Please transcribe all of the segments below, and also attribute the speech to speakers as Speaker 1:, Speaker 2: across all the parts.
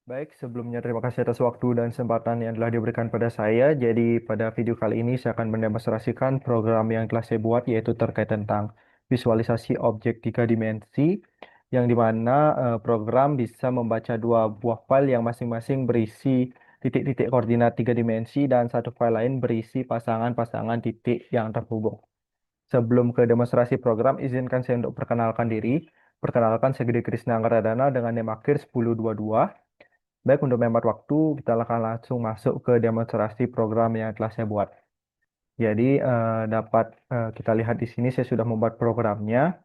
Speaker 1: Baik, sebelumnya terima kasih atas waktu dan kesempatan yang telah diberikan pada saya. Jadi pada video kali ini saya akan mendemonstrasikan program yang telah saya buat yaitu terkait tentang visualisasi objek tiga dimensi yang dimana program bisa membaca dua buah file yang masing-masing berisi titik-titik koordinat tiga dimensi dan satu file lain berisi pasangan-pasangan titik yang terhubung. Sebelum ke demonstrasi program, izinkan saya untuk perkenalkan diri. Perkenalkan, saya Gede Krisna Anggaradana dengan NEM akhir 1022. Baik, untuk menghemat waktu, kita akan langsung masuk ke demonstrasi program yang telah saya buat. Jadi, dapat kita lihat di sini, saya sudah membuat programnya.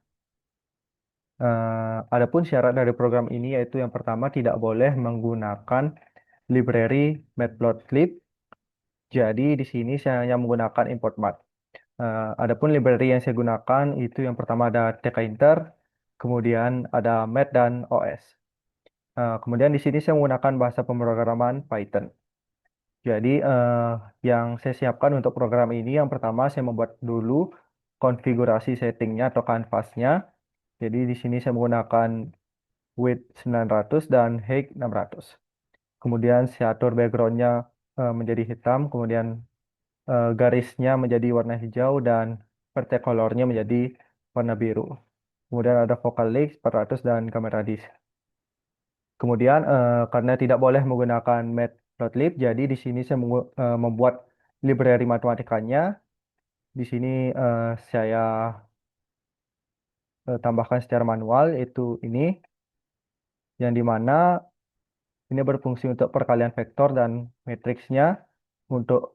Speaker 1: Adapun syarat dari program ini yaitu yang pertama tidak boleh menggunakan library matplotlib. Jadi, di sini saya hanya menggunakan import mat. Adapun library yang saya gunakan itu yang pertama ada tkinter, kemudian ada mat dan OS. Kemudian di sini saya menggunakan bahasa pemrograman Python. Jadi yang saya siapkan untuk program ini yang pertama saya membuat dulu konfigurasi settingnya atau kanvasnya. Jadi di sini saya menggunakan width 900 dan height 600. Kemudian saya atur backgroundnya menjadi hitam, kemudian garisnya menjadi warna hijau dan vertex colornya menjadi warna biru. Kemudian ada focal length 400 dan kamera disk. Kemudian karena tidak boleh menggunakan matplotlib, jadi di sini saya membuat library matematikanya. Di sini saya tambahkan secara manual itu ini yang dimana ini berfungsi untuk perkalian vektor dan matriksnya untuk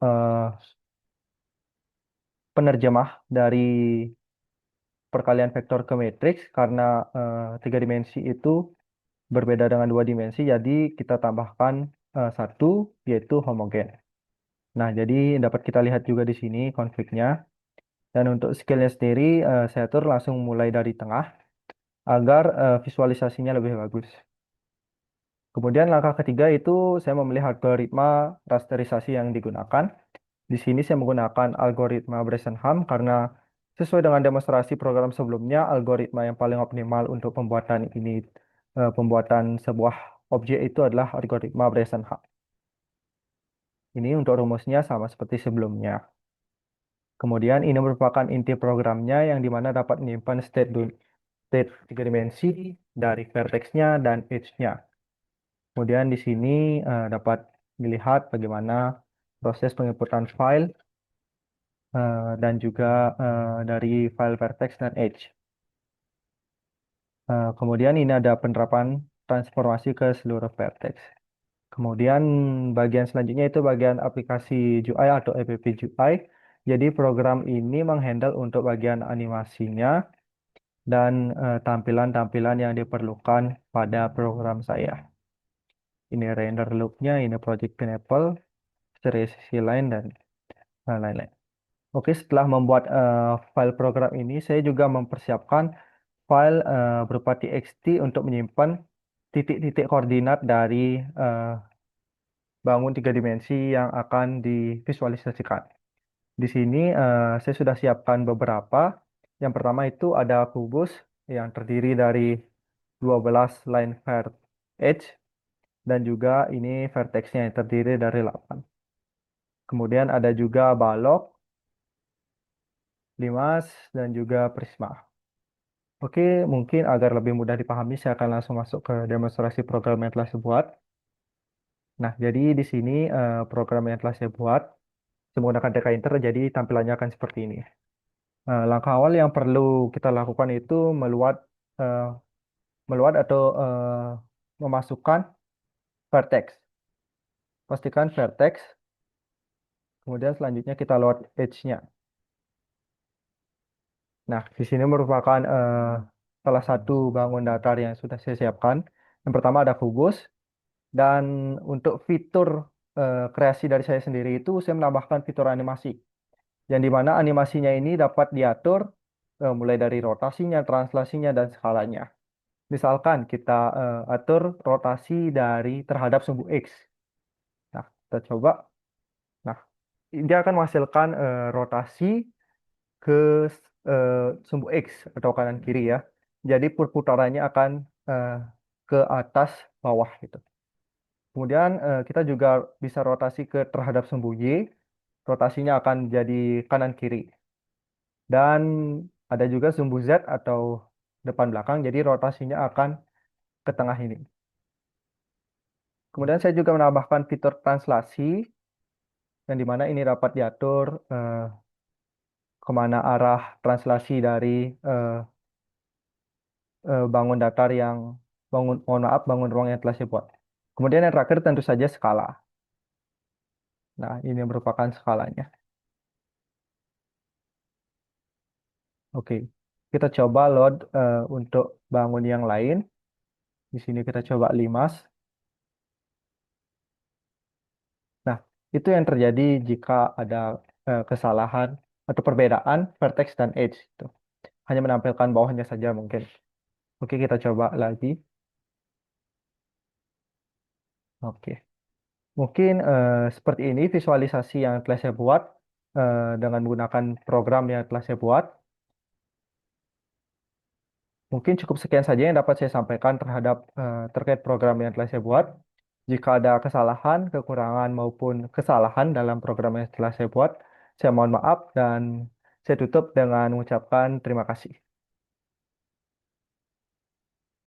Speaker 1: penerjemah dari perkalian vektor ke matriks karena tiga dimensi itu berbeda dengan dua dimensi, jadi kita tambahkan satu yaitu homogen. Nah, jadi dapat kita lihat juga di sini konfliknya. Dan untuk skillnya sendiri, saya atur langsung mulai dari tengah agar visualisasinya lebih bagus. Kemudian langkah ketiga itu saya memilih algoritma rasterisasi yang digunakan. Di sini saya menggunakan algoritma Bresenham karena sesuai dengan demonstrasi program sebelumnya, algoritma yang paling optimal untuk pembuatan ini, pembuatan sebuah objek itu adalah algoritma Bresenham. Ini untuk rumusnya sama seperti sebelumnya. Kemudian ini merupakan inti programnya yang dimana dapat menyimpan state tiga dimensi dari vertexnya dan edge-nya. Kemudian di sini dapat dilihat bagaimana proses penginputan file dan juga dari file vertex dan edge. Kemudian ini ada penerapan transformasi ke seluruh vertex. Kemudian bagian selanjutnya itu bagian aplikasi GUI atau app GUI. Jadi program ini menghandle untuk bagian animasinya dan tampilan-tampilan yang diperlukan pada program saya. Ini render loop-nya, ini project pineapple, sesi line, dan lain-lain. Oke, setelah membuat file program ini, saya juga mempersiapkan file berupa txt untuk menyimpan titik-titik koordinat dari eh, bangun tiga dimensi yang akan divisualisasikan. Di sini saya sudah siapkan beberapa. Yang pertama itu ada kubus yang terdiri dari 12 line edge dan juga ini vertexnya yang terdiri dari 8. Kemudian ada juga balok, limas, dan juga prisma. Oke, mungkin agar lebih mudah dipahami, saya akan langsung masuk ke demonstrasi program yang telah saya buat. Nah, jadi di sini program yang telah saya buat, saya menggunakan tkinter, jadi tampilannya akan seperti ini. Langkah awal yang perlu kita lakukan itu eh, meluat atau memasukkan vertex. Pastikan vertex, kemudian selanjutnya kita load edge-nya. Nah, di sini merupakan salah satu bangun datar yang sudah saya siapkan. Yang pertama ada kubus, dan untuk fitur kreasi dari saya sendiri itu saya menambahkan fitur animasi. Yang dimana animasinya ini dapat diatur mulai dari rotasinya, translasinya, dan skalanya. Misalkan kita atur rotasi dari terhadap sumbu X. Nah, kita coba. Nah, dia akan menghasilkan rotasi ke eh, sumbu X atau kanan kiri ya. Jadi perputarannya akan eh, ke atas bawah gitu. Kemudian kita juga bisa rotasi ke terhadap sumbu Y. Rotasinya akan jadi kanan kiri. Dan ada juga sumbu Z atau depan belakang. Jadi rotasinya akan ke tengah ini. Kemudian saya juga menambahkan fitur translasi yang dimana ini dapat diatur kemana arah translasi dari eh, bangun datar yang mohon maaf, bangun ruang yang telah saya buat. Kemudian yang terakhir tentu saja skala. Nah, ini merupakan skalanya. Oke, kita coba load untuk bangun yang lain. Di sini kita coba limas. Nah, itu yang terjadi jika ada kesalahan atau perbedaan vertex dan edge. Itu hanya menampilkan bawahnya saja mungkin. Oke, kita coba lagi. Oke, mungkin seperti ini visualisasi yang telah saya buat dengan menggunakan program yang telah saya buat. Mungkin cukup sekian saja yang dapat saya sampaikan terkait program yang telah saya buat. Jika ada kesalahan, kekurangan maupun kesalahan dalam program yang telah saya buat, saya mohon maaf dan saya tutup dengan mengucapkan terima kasih.